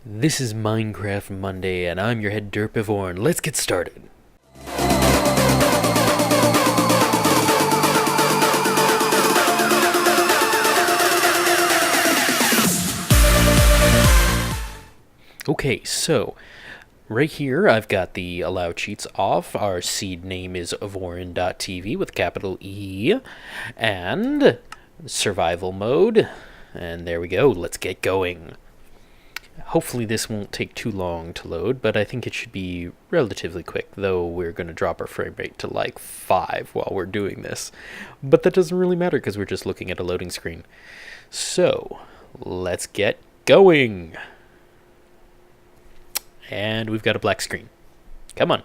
This is Minecraft Monday, and I'm your head derp Eforen. Let's get started. Okay, so right here I've got the allow cheats off. Our seed name is Eforen.tv with capital E, and survival mode. And there we go. Let's get going. Hopefully this won't take too long to load, but I think it should be relatively quick, though we're going to drop our frame rate to like 5 while we're doing this. But that doesn't really matter because we're just looking at a loading screen. So, let's get going. And we've got a black screen. Come on.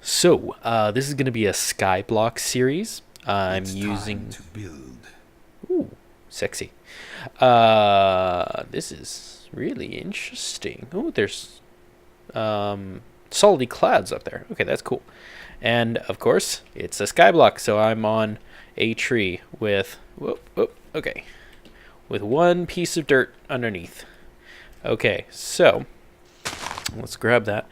So, this is going to be a skyblock series. I'm using... to build. Ooh, sexy. This is really interesting. Oh, there's solidly clouds up there. Okay, that's cool. And of course, it's a skyblock, so I'm on a tree with okay, with one piece of dirt underneath. Okay, so let's grab that,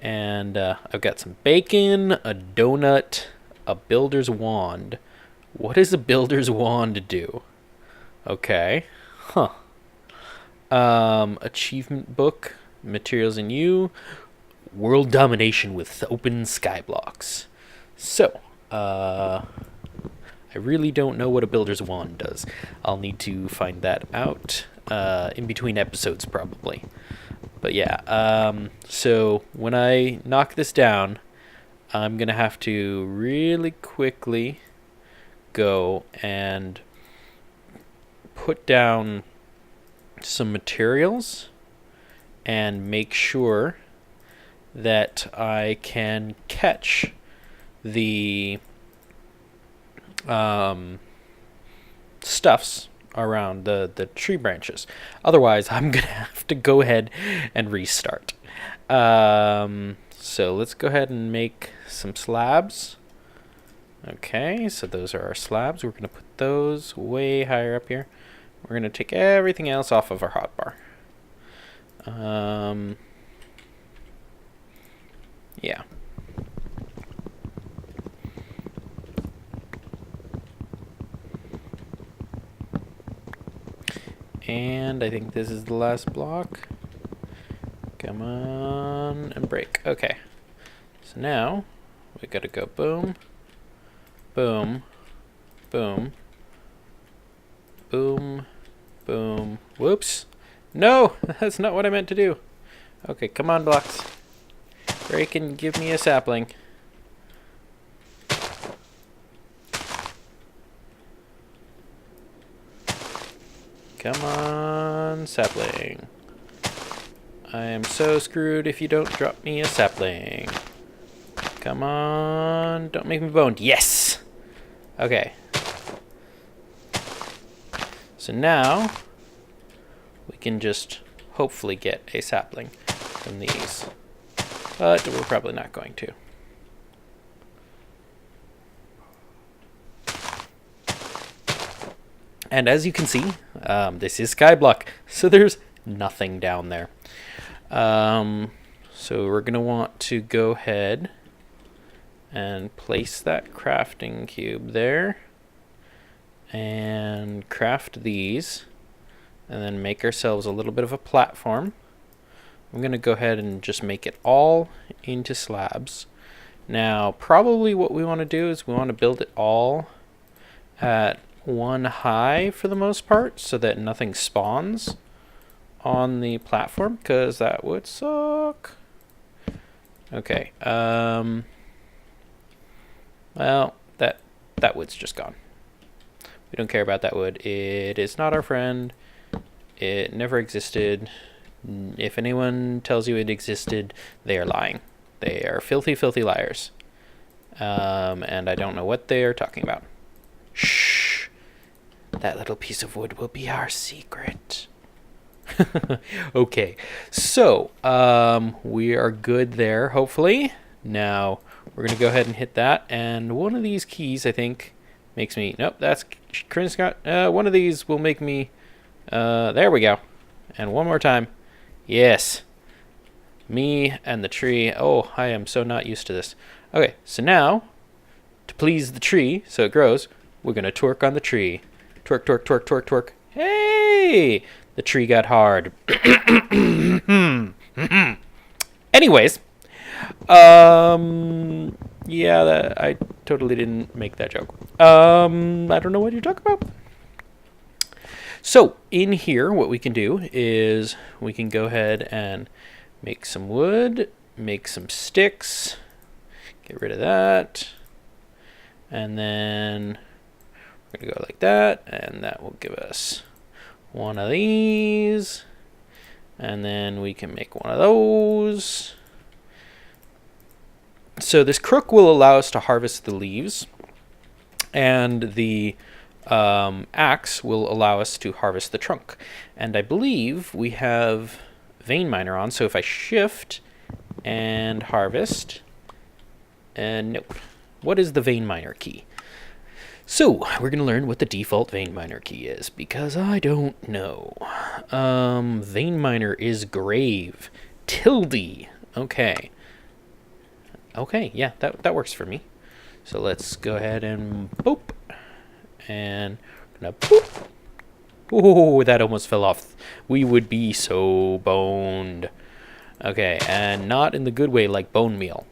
and I've got some bacon, a donut, a builder's wand. What does a builder's wand do? Okay. Huh. Achievement book, materials in you, world domination with open skyblocks. So, I really don't know what a builder's wand does. I'll need to find that out in between episodes probably. But yeah, so when I knock this down, I'm gonna have to really quickly go and put down some materials and make sure that I can catch the stuffs around the tree branches. Otherwise, I'm gonna have to go ahead and restart. So let's go ahead and make some slabs. Okay, so those are our slabs. We're gonna put those way higher up here. We're going to take everything else off of our hotbar. Yeah. And I think this is the last block. Come on, and break. Okay. So now, we got to go boom, boom, boom, boom, boom. Whoops. No, that's not what I meant to do. Okay, come on, blocks. Break and give me a sapling. Come on, sapling. I am so screwed if you don't drop me a sapling. Come on, don't make me boned. Yes! Okay. So now, we can just hopefully get a sapling from these. But we're probably not going to. And as you can see, this is skyblock, so there's nothing down there. So we're going to want to go ahead and place that crafting cube there. And craft these, and then make ourselves a little bit of a platform. I'm going to go ahead and just make it all into slabs. Now, probably what we want to do is we want to build it all at one high for the most part, so that nothing spawns on the platform, because that would suck. Okay, well, that wood's just gone. We don't care about that wood. It is not our friend. It never existed. If anyone tells you it existed, they are lying. They are filthy, filthy liars. And I don't know what they are talking about. Shh. That little piece of wood will be our secret. Okay. So, we are good there, hopefully. Now, we're going to go ahead and hit that. And one of these keys, I think, makes me... Nope, that's... Scott. One of these will make me... there we go. And one more time. Yes. Me and the tree. Oh, I am so not used to this. Okay, so now, to please the tree so it grows, we're going to twerk on the tree. Twerk, twerk, twerk, twerk, twerk. Hey! The tree got hard. Anyways, yeah, I totally didn't make that joke. I don't know what you're talking about. So in here, what we can do is we can go ahead and make some wood, make some sticks, get rid of that, and then we're gonna go like that, and that will give us one of these, and then we can make one of those. So this crook will allow us to harvest the leaves, and the axe will allow us to harvest the trunk. And I believe we have vein miner on, so if I shift and harvest, and nope. What is the vein miner key? So we're going to learn what the default vein miner key is, because I don't know. Vein miner is grave. Tilde. Okay. Okay, yeah, that works for me. So let's go ahead and boop. And gonna boop. Oh, that almost fell off. We would be so boned. Okay, and not in the good way like bone meal.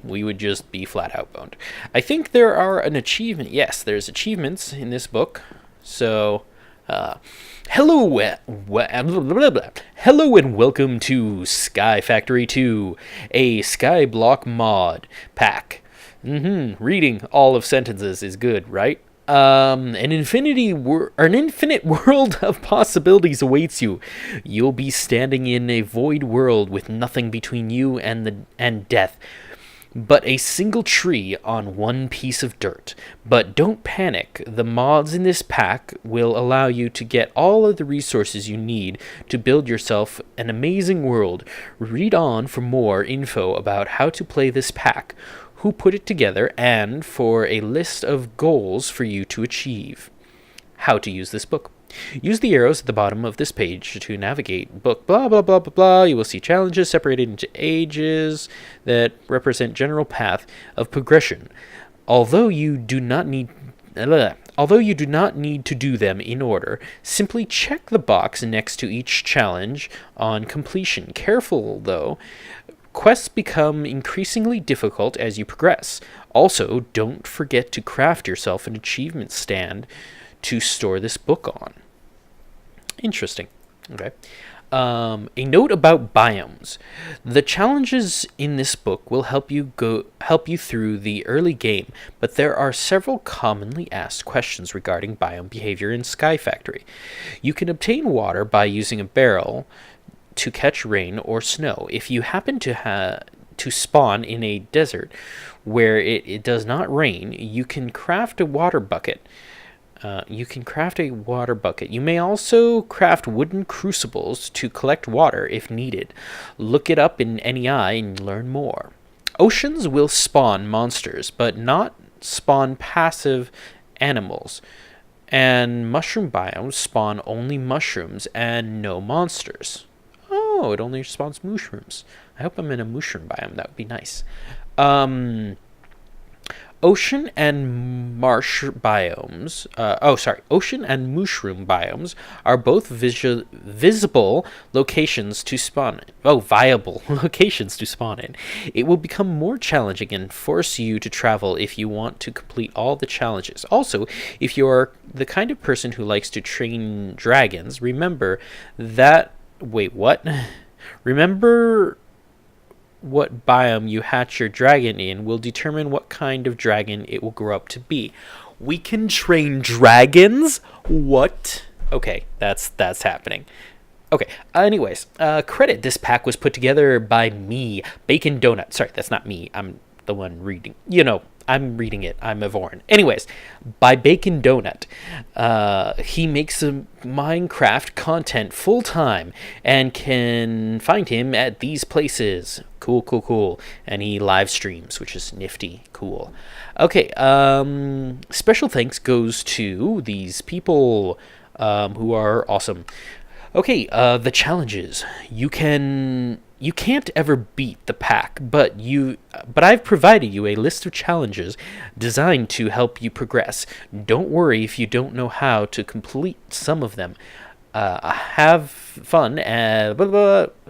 We would just be flat out boned. I think there are an achievement. Yes, there's achievements in this book. So, hello and welcome to Sky Factory 2, a Skyblock mod pack. Reading all of sentences is good, right? An infinite world of possibilities awaits you. You'll be standing in a void world with nothing between you and death, but a single tree on one piece of dirt. But don't panic. The mods in this pack will allow you to get all of the resources you need to build yourself an amazing world. Read on for more info about how to play this pack, who put it together, and for a list of goals for you to achieve. How to use this book. Use the arrows at the bottom of this page to navigate book blah blah blah blah blah. You will see challenges separated into ages that represent general path of progression. Although you do not need to do them in order, simply check the box next to each challenge on completion. Careful though. Quests become increasingly difficult as you progress. Also, don't forget to craft yourself an achievement stand to store this book on. Interesting. Okay. A note about biomes. The challenges in this book will help you through the early game, but there are several commonly asked questions regarding biome behavior in Sky Factory. You can obtain water by using a barrel to catch rain or snow. If you happen to spawn in a desert where it does not rain, you can craft a water bucket. You may also craft wooden crucibles to collect water if needed. Look it up in NEI and learn more. Oceans will spawn monsters, but not spawn passive animals. And mushroom biomes spawn only mushrooms and no monsters. Oh, it only spawns mushrooms. I hope I'm in a mushroom biome. That would be nice. Ocean and marsh biomes. Ocean and mushroom biomes are both visible locations to spawn in. Oh, viable locations to spawn in. It will become more challenging and force you to travel if you want to complete all the challenges. Also, if you are the kind of person who likes to train dragons, remember that. Wait, what? Remember what biome you hatch your dragon in will determine what kind of dragon it will grow up to be. We can train dragons? What? Okay, that's happening. Okay, anyways, credit. This pack was put together by me, Bacon Donut. Sorry, that's not me. I'm the one reading. I'm reading it. I'm Eforen. Anyways, by Bacon Donut. He makes Minecraft content full-time and can find him at these places. Cool. And he live streams, which is nifty. Cool. Okay, special thanks goes to these people who are awesome. Okay, the challenges. You can't ever beat the pack, but I've provided you a list of challenges designed to help you progress. Don't worry if you don't know how to complete some of them. Have fun and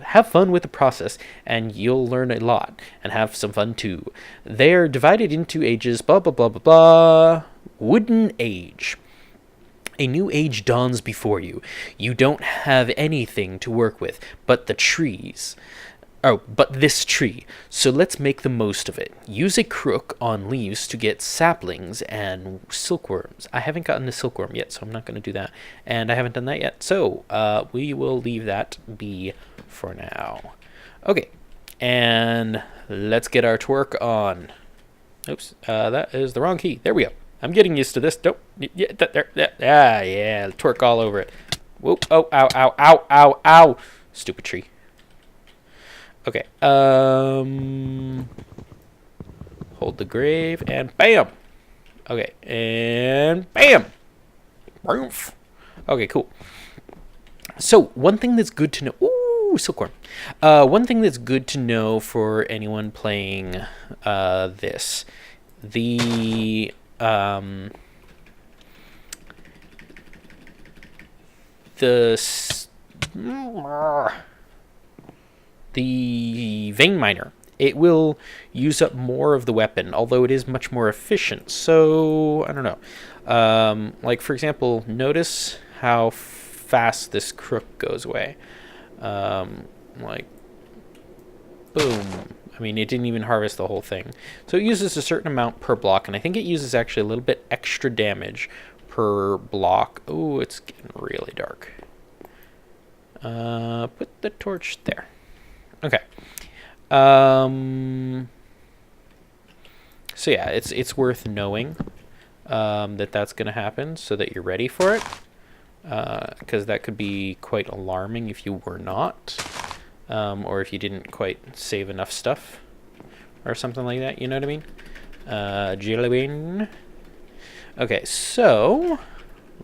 have fun with the process, and you'll learn a lot and have some fun too. They are divided into ages. Blah blah blah blah blah. Wooden age. A new age dawns before you. You don't have anything to work with but the trees. Oh, but this tree. So let's make the most of it. Use a crook on leaves to get saplings and silkworms. I haven't gotten the silkworm yet, so I'm not going to do that. And I haven't done that yet, so we will leave that be for now. Okay, and let's get our twerk on. Oops, that is the wrong key. There we go. I'm getting used to this. Don't. Yeah, there. Yeah. Twerk all over it. Whoop. Oh. Ow. Ow. Ow. Ow. Ow. Stupid tree. Okay. Hold the grave and bam. Okay. And bam. Okay. Cool. So one thing that's good to know. Ooh, silkworm. One thing that's good to know for anyone playing this, the vein miner, it will use up more of the weapon, although it is much more efficient. So I don't know. Like for example, notice how fast this crook goes away. Like boom. I mean, it didn't even harvest the whole thing. So it uses a certain amount per block, and I think it uses actually a little bit extra damage per block. Oh, it's getting really dark. Put the torch there. Okay. So yeah, it's worth knowing that that's going to happen so that you're ready for it. Because that could be quite alarming if you were not. Or if you didn't quite save enough stuff or something like that, you know what I mean? Jelly bean. Okay, so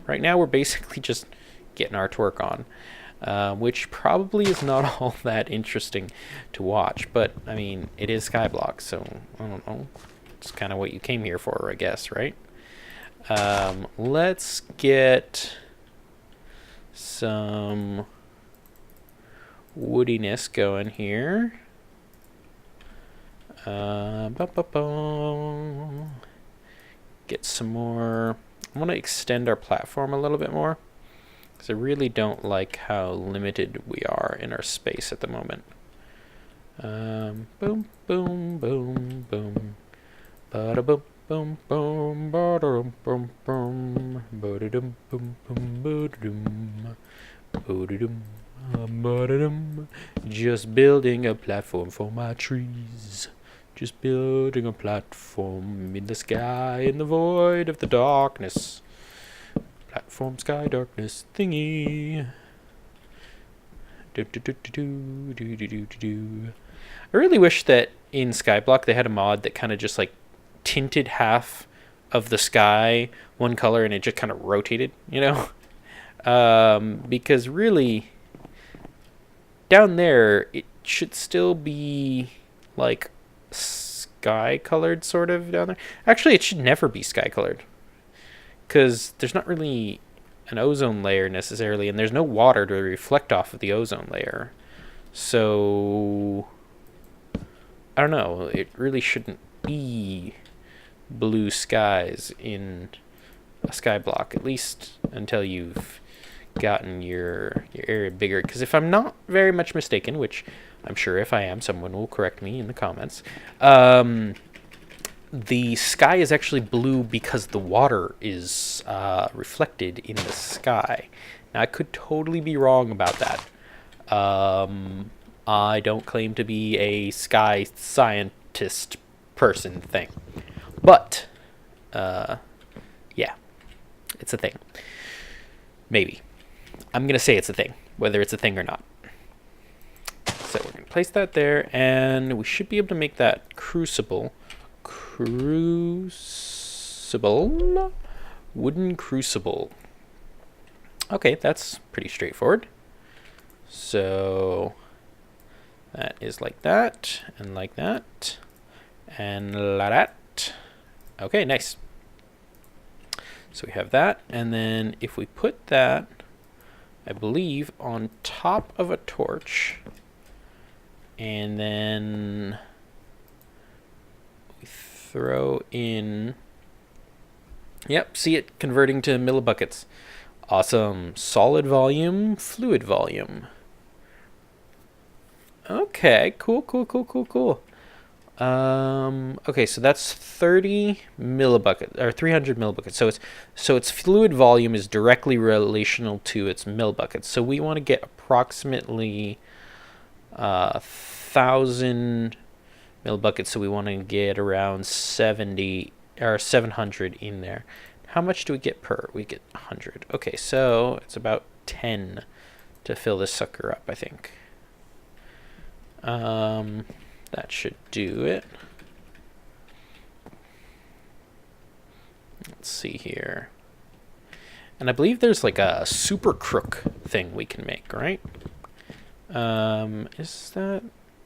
right now we're basically just getting our twerk on, which probably is not all that interesting to watch, but I mean, it is Skyblock, so I don't know. It's kind of what you came here for, I guess, right? Let's get some woodiness going here. Get some more. I want to extend our platform a little bit more because I really don't like how limited we are in our space at the moment. Boom, boom, boom, boom. Bada boom, boom, boom, bada boom, boom, bada dum, boom, boom, bada dum, bada dum. Just building a platform for my trees. Just building a platform in the sky, in the void of the darkness. Platform, sky, darkness, thingy. I really wish that in Skyblock they had a mod that kind of just like tinted half of the sky one color and it just kind of rotated, you know? Because really, down there, it should still be like sky colored sort of down there. Actually, it should never be sky colored because there's not really an ozone layer necessarily, and there's no water to reflect off of the ozone layer. So I don't know. It really shouldn't be blue skies in a sky block, at least until you've gotten your area bigger. Because if I'm not very much mistaken, which I'm sure if I am, someone will correct me in the comments, the sky is actually blue because the water is reflected in the sky. Now, I could totally be wrong about that. I don't claim to be a sky scientist person thing. But, yeah, it's a thing. Maybe. I'm going to say it's a thing, whether it's a thing or not. So we're going to place that there, and we should be able to make that crucible. Wooden crucible. Okay, that's pretty straightforward. So that is like that, and like that, and like that. Okay, nice. So we have that, and then if we put that, I believe, on top of a torch, and then we throw in, yep, see it converting to millibuckets. Awesome. Solid volume, fluid volume. Okay, cool. Okay, so that's 30 millibuckets, or 300 millibuckets. So its fluid volume is directly relational to its millibuckets. So we want to get approximately 1,000 millibuckets. So we want to get around 70 or 700 in there. How much do we get per? We get 100. Okay, so it's about 10 to fill this sucker up, I think. That should do it. Let's see here. And I believe there's like a super crook thing we can make, right? Is that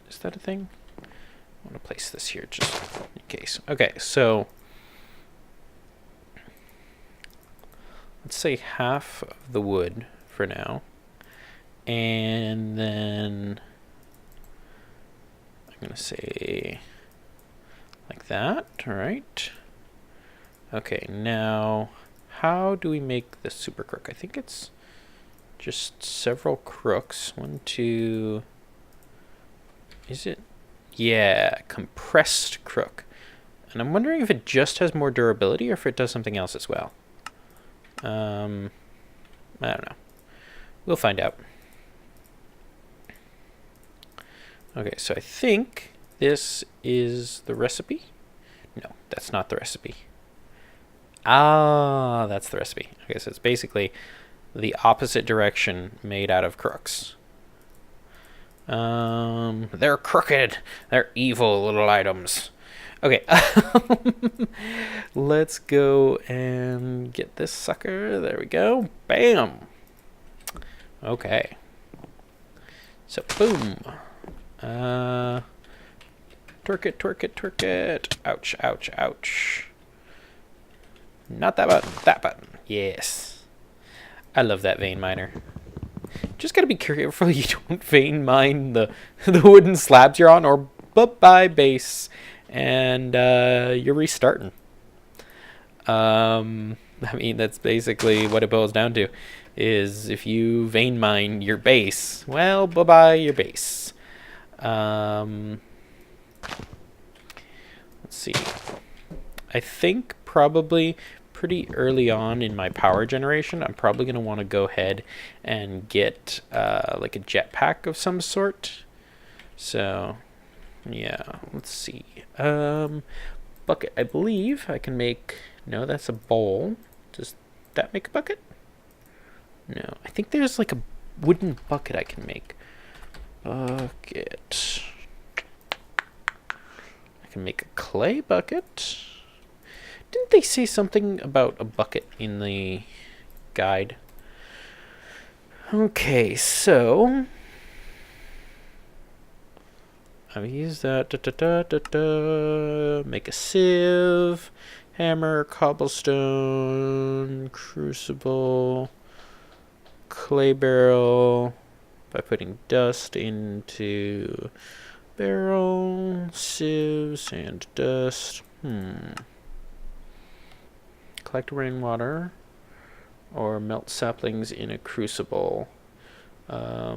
a thing? I want to place this here just in case. Okay, so let's say half of the wood for now. And then I'm going to say like that, all right? Okay, now how do we make the super crook? I think it's just several crooks. 1, 2, is it? Yeah, compressed crook. And I'm wondering if it just has more durability or if it does something else as well. I don't know. We'll find out. Okay, so I think this is the recipe. No, that's not the recipe. Ah, that's the recipe. Okay, so it's basically the opposite direction made out of crooks. They're crooked. They're evil little items. Okay, let's go and get this sucker. There we go. Bam. Okay. So, boom. Twerk it. Ouch, ouch, ouch. Not that button, that button. Yes. I love that vein miner. Just gotta be careful you don't vein mine the wooden slabs you're on, or bye base. And you're restarting. I mean, that's basically what it boils down to, is if you vein mine your base, well, bye-bye your base. Let's see. I think probably pretty early on in my power generation, I'm probably going to want to go ahead and get like a jetpack of some sort. So, yeah, let's see. Bucket, I believe I can make... No, that's a bowl. Does that make a bucket? No, I think there's like a wooden bucket I can make. Bucket. I can make a clay bucket. Didn't they say something about a bucket in the guide? Okay, so I've used that. Make a sieve, hammer, cobblestone, crucible, clay barrel by putting dust into barrel, sieve, sand, dust. Collect rainwater or melt saplings in a crucible. I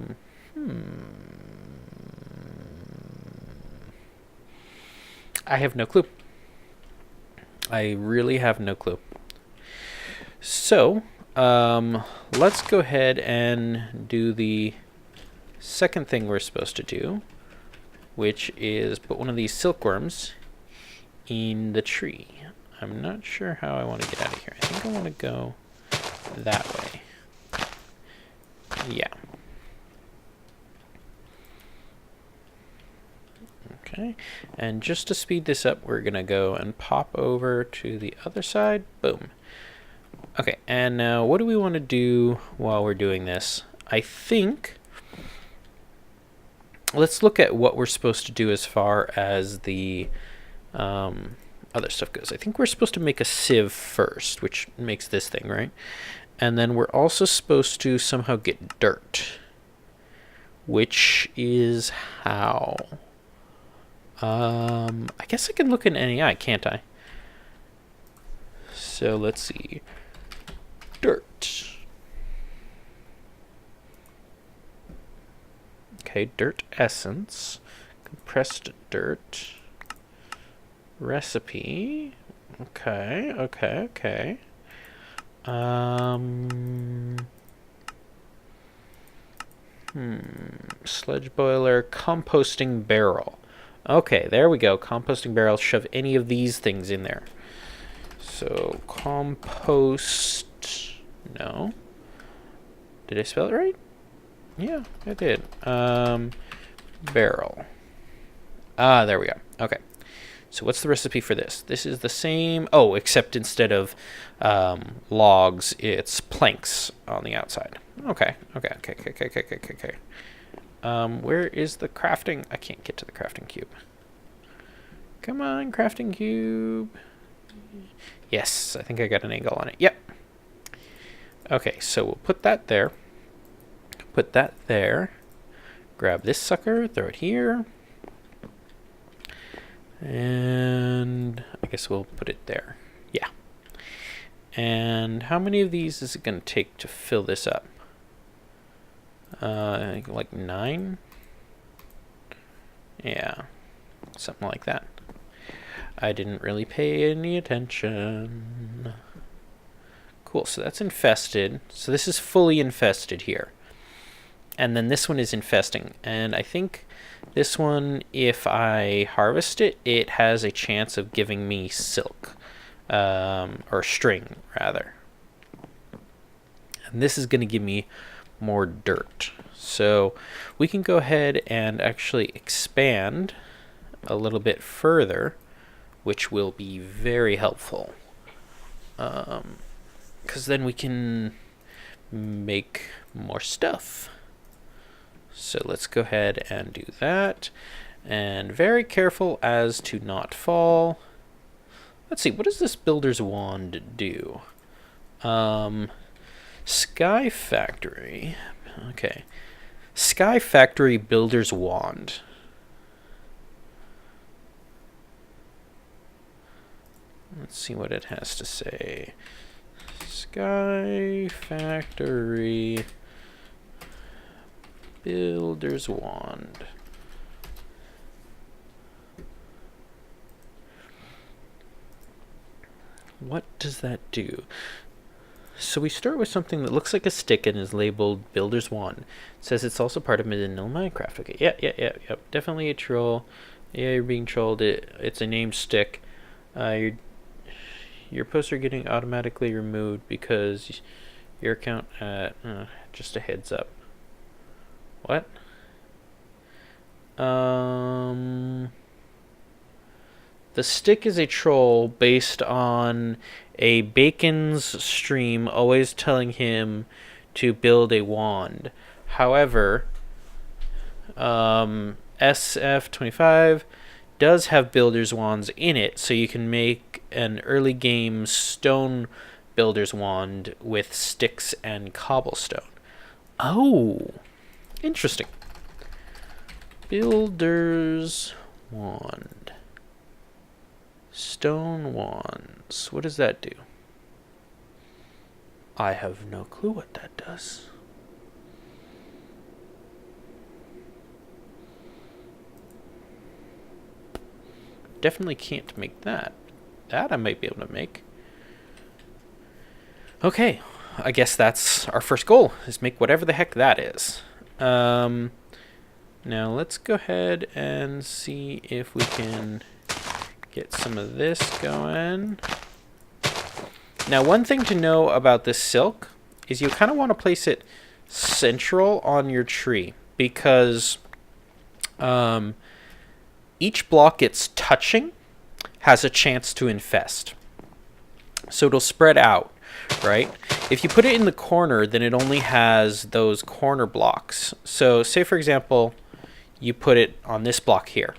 have no clue. I really have no clue. So, let's go ahead and do the second thing we're supposed to do, which is put one of these silkworms in the tree. I'm not sure how I want to get out of here. I think I want to go that way. Yeah. Okay, and just to speed this up, we're going to go and pop over to the other side. Boom. Okay, and now what do we want to do while we're doing this? I think let's look at what we're supposed to do as far as the other stuff goes. I think we're supposed to make a sieve first, which makes this thing, right? And then we're also supposed to somehow get dirt, which is how? I guess I can look in NEI, can't I? So let's see. Dirt. Okay, dirt essence, compressed dirt, recipe. Okay, okay, okay. Sludge boiler, composting barrel. Okay, there we go. Composting barrel. Shove any of these things in there. So compost. No. Did I spell it right? Yeah, I did. Barrel. Ah, there we go. Okay. So what's the recipe for this? This is the same. Oh, except instead of logs, it's planks on the outside. Okay. Okay. Where is the crafting? I can't get to the crafting cube. Come on, crafting cube. Yes, I think I got an angle on it. Yep. Okay, so we'll put that there. Put that there. Grab this sucker, throw it here. And I guess we'll put it there. Yeah. And how many of these is it going to take to fill this up? I think like 9? Yeah. Something like that. I didn't really pay any attention. Cool, so that's infested. So this is fully infested here. And then this one is infesting. And I think this one, if I harvest it, it has a chance of giving me silk. Or string, rather. And this is going to give me more dirt. So we can go ahead and actually expand a little bit further, which will be very helpful. Because then we can make more stuff. So let's go ahead and do that. And very careful as to not fall. Let's see, what does this builder's wand do? Sky Factory. Okay. Sky Factory builder's wand. Let's see what it has to say. Sky Factory builder's wand. What does that do? So we start with something that looks like a stick and is labeled Builder's Wand. It says it's also part of vanilla Minecraft. Okay, yeah. Definitely a troll. Yeah, you're being trolled. It's a named stick. Your posts are getting automatically removed because your account... just a heads up. What? The stick is a troll based on a Bacon's stream always telling him to build a wand. However, SF25 does have builder's wands in it, so you can make an early game stone builder's wand with sticks and cobblestone. Oh, interesting. Builder's wand. Stone wands. What does that do? I have no clue what that does. Definitely can't make that. That I might be able to make. Okay, I guess that's our first goal, is make whatever the heck that is. Now let's go ahead and see if we can get some of this going. Now, one thing to know about this silk is you kind of want to place it central on your tree, because each block it's touching has a chance to infest. So it'll spread out, right? If you put it in the corner, then it only has those corner blocks. So say, for example, you put it on this block here.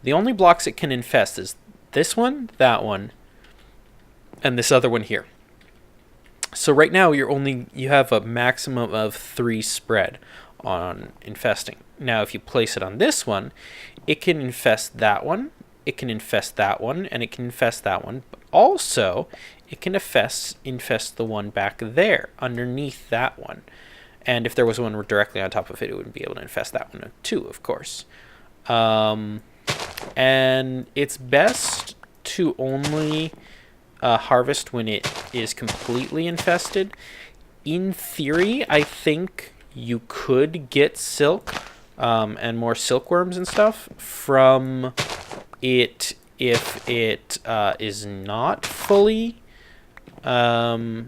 The only blocks it can infest is this one, that one, and this other one here. So right now you have a maximum of 3 spread on infesting. Now if you place it on this one, it can infest that one, it can infest that one, and it can infest that one. But also, it can infest the one back there underneath that one. And if there was one directly on top of it, it would be able to infest that one too, of course. And it's best to only harvest when it is completely infested. In theory, I think you could get silk and more silkworms and stuff from it if it is not fully, but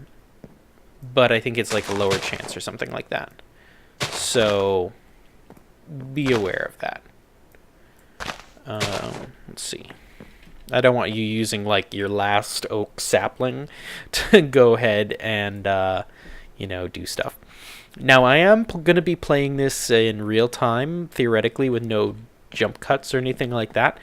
I think it's like a lower chance or something like that. So be aware of that. Let's see. I don't want you using like your last oak sapling to go ahead and do stuff. Now I am going to be playing this in real time, theoretically, with no jump cuts or anything like that,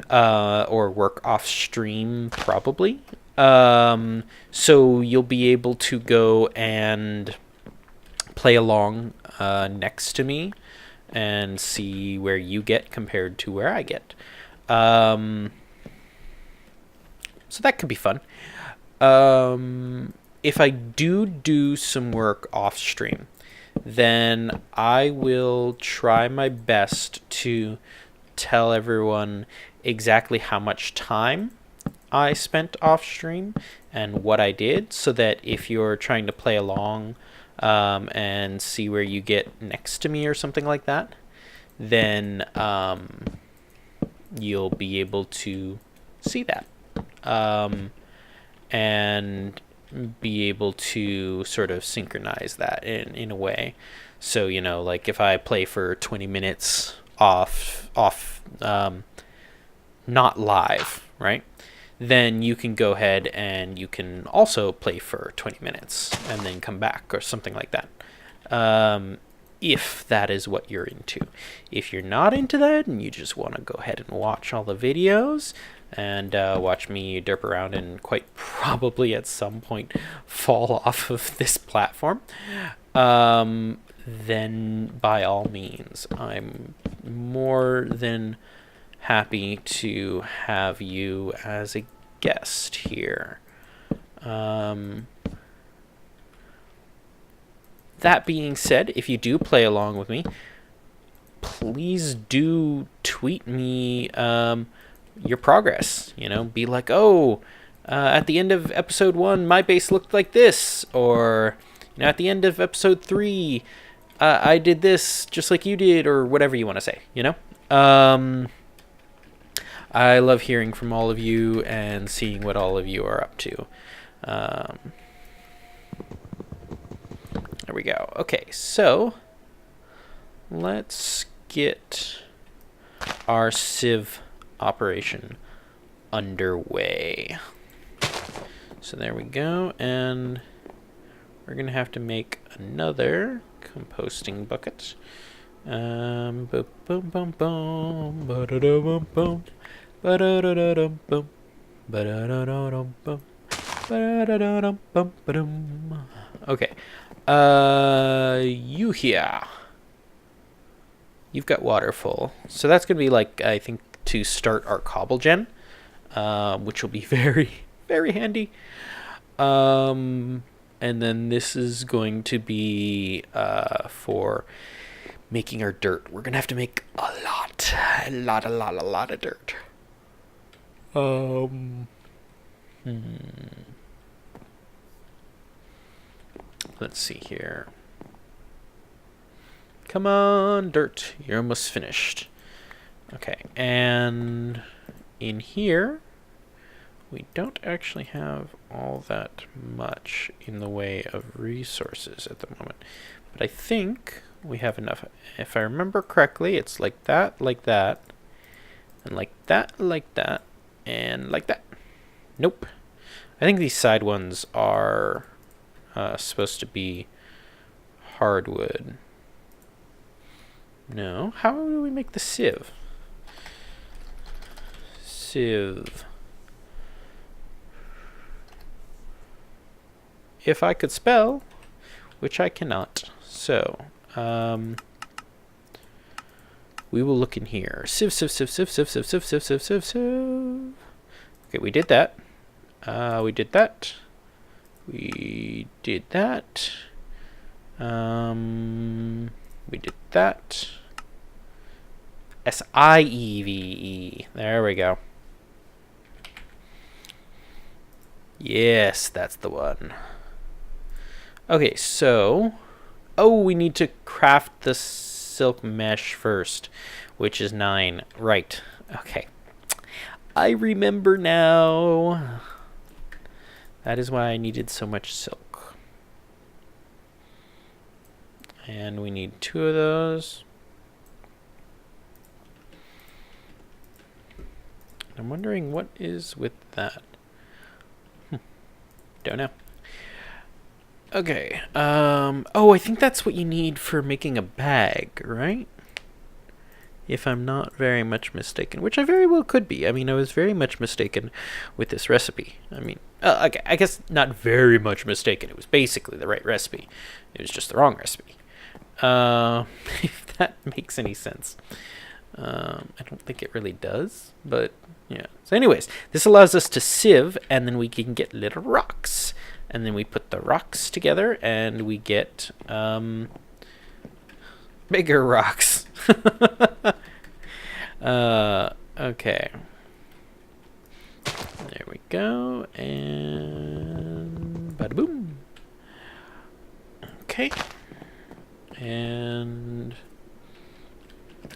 or work off stream probably. So you'll be able to go and play along next to me and see where you get compared to where I get. So that could be fun. If I do some work off stream, then I will try my best to tell everyone exactly how much time I spent off stream and what I did, so that if you're trying to play along and see where you get next to me or something like that, then you'll be able to see that and be able to sort of synchronize that in a way. So, like if I play for 20 minutes off not live, right? Then you can go ahead and you can also play for 20 minutes and then come back or something like that. If that is what you're into. If you're not into that and you just want to go ahead and watch all the videos and watch me derp around and quite probably at some point fall off of this platform, then by all means, I'm more than happy to have you as a guest here. That being said, if you do play along with me, please do tweet me your progress. Be like, at the end of episode 1, my base looked like this, or at the end of episode 3, I did this just like you did, or whatever you want to say. I love hearing from all of you and seeing what all of you are up to. There we go. Okay, so let's get our Civ Operation underway. So there we go, and we're gonna have to make another composting bucket. Boom, boom, boom, boom, ba-da-da-bum, boom, ba-da-da-da-dum, boom, ba-da-da-da-dum, boom, ba-da-da-da-dum, bum, ba-dum. Okay, you here. You've got water full, so that's gonna be like, I think, to start our cobble gen, which will be very, very handy. And then this is going to be for making our dirt. We're gonna have to make a lot of dirt. Let's see here. Come on, dirt. You're almost finished. Okay, and in here, we don't actually have all that much in the way of resources at the moment. But I think we have enough. If I remember correctly, it's like that, and like that, and like that, and like that. Nope. I think these side ones are supposed to be hardwood. No. How do we make the sieve? Civ. If I could spell, which I cannot. So, we will look in here. Civ. Okay, we did that. We did that. We did that. We did that. SIEVE. There we go. Yes, that's the one. Okay, so... Oh, we need to craft the silk mesh first, which is 9. Right. Okay. I remember now. That is why I needed so much silk. And we need 2 of those. I'm wondering what is with that. Don't know. Okay. Oh, I think that's what you need for making a bag, right? If I'm not very much mistaken, which I very well could be. I mean, I was very much mistaken with this recipe. I mean, okay, I guess not very much mistaken. It was basically the right recipe. It was just the wrong recipe. If that makes any sense. I don't think it really does, but yeah. So anyways, this allows us to sieve, and then we can get little rocks. And then we put the rocks together, and we get bigger rocks. Okay. There we go, and bada boom. Okay. And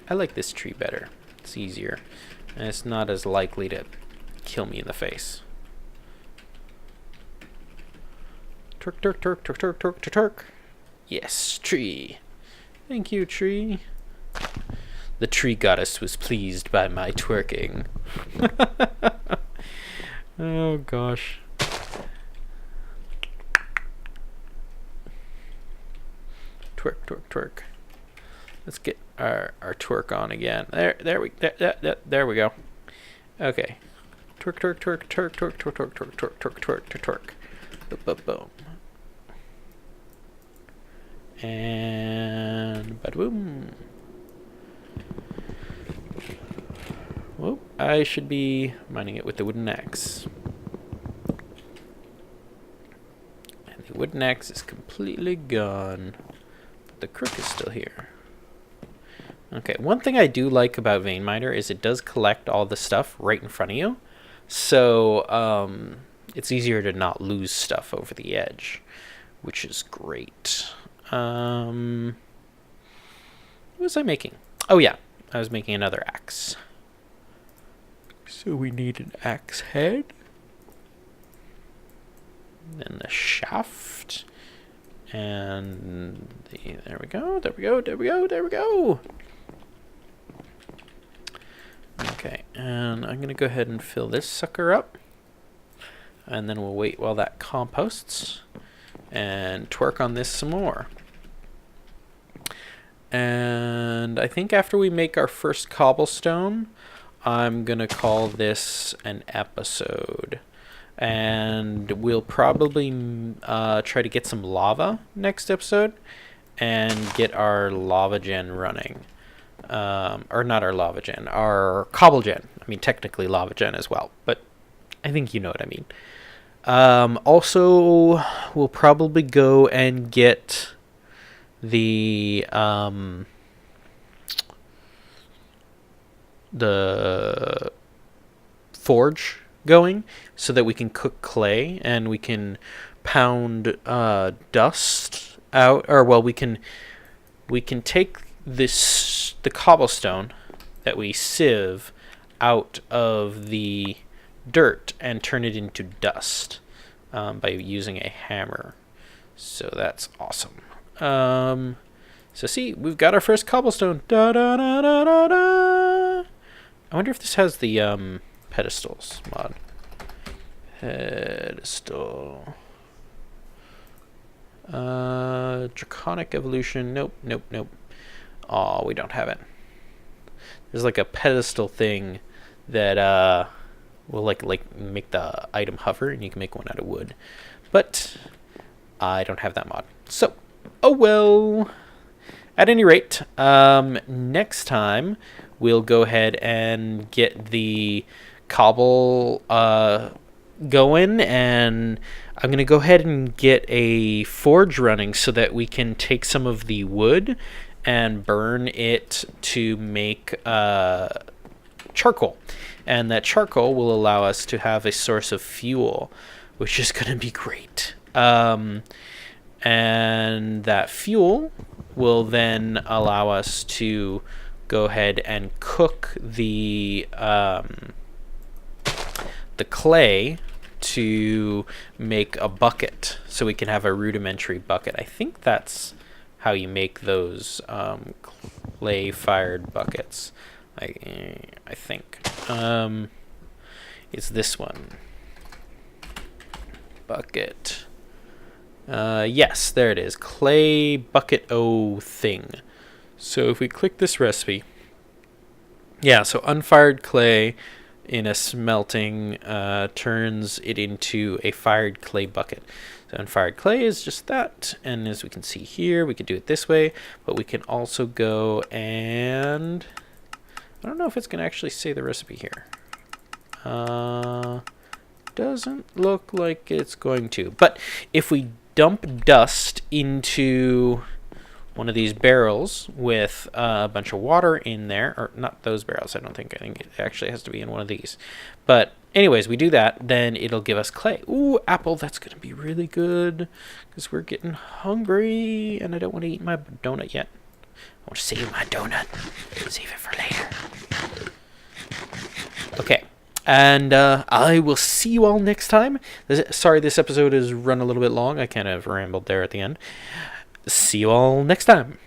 I like this tree better. It's easier, and it's not as likely to kill me in the face. Twerk, twerk, twerk, twerk, twerk, twerk, twerk, twerk. Yes, tree. Thank you, tree. The tree goddess was pleased by my twerking. Oh, gosh. Twerk, twerk, twerk. Let's get our twerk on again. There we go. Okay. Twerk, twerk, twerk, twerk, twerk, twerk, twerk, twerk, twerk, twerk, twerk, twerk, twerk. Boom, boom, boom. And bada boom. Whoop, I should be mining it with the wooden axe. And the wooden axe is completely gone. But the crook is still here. Okay, one thing I do like about Vein Miner is it does collect all the stuff right in front of you. So, it's easier to not lose stuff over the edge, which is great. What was I making? Oh yeah, I was making another axe. So we need an axe head. Then the shaft. And there we go, there we go, there we go, there we go. Okay, and I'm going to go ahead and fill this sucker up. And then we'll wait while that composts. And twerk on this some more. And I think after we make our first cobblestone, I'm going to call this an episode. And we'll probably try to get some lava next episode and get our lava gen running. Or not our lava gen, our cobble gen. I mean, technically lava gen as well, but I think you know what I mean. Also, we'll probably go and get the forge going so that we can cook clay and we can pound dust out, or well, we can take the cobblestone that we sieve out of the dirt and turn it into dust by using a hammer. So that's awesome. So see, we've got our first cobblestone. Da, da, da, da, da, da. I wonder if this has the pedestals mod. Pedestal. Draconic evolution. Nope, nope, nope. Oh, we don't have it. There's like a pedestal thing that will like make the item hover, and you can make one out of wood. But I don't have that mod. So, oh well. At any rate, next time we'll go ahead and get the cobble going, and I'm going to go ahead and get a forge running so that we can take some of the wood and burn it to make charcoal. And that charcoal will allow us to have a source of fuel, which is going to be great. And that fuel will then allow us to go ahead and cook the clay to make a bucket, so we can have a rudimentary bucket. I think that's how you make those clay-fired buckets. I think it's this one. Bucket. Yes, there it is. Clay bucket thing. So if we click this recipe, yeah, so unfired clay in a smelting turns it into a fired clay bucket. So unfired clay is just that, and as we can see here, we could do it this way, but we can also go and I don't know if it's going to actually say the recipe here. Doesn't look like it's going to, but if we dump dust into one of these barrels with a bunch of water in there, or not those barrels, I think it actually has to be in one of these. But anyways, we do that, then it'll give us clay. Ooh, apple, that's going to be really good, because we're getting hungry, and I don't want to eat my donut yet. I want to save my donut. Save it for later. Okay. And I will see you all next time. Sorry, this episode has run a little bit long. I kind of rambled there at the end. See you all next time.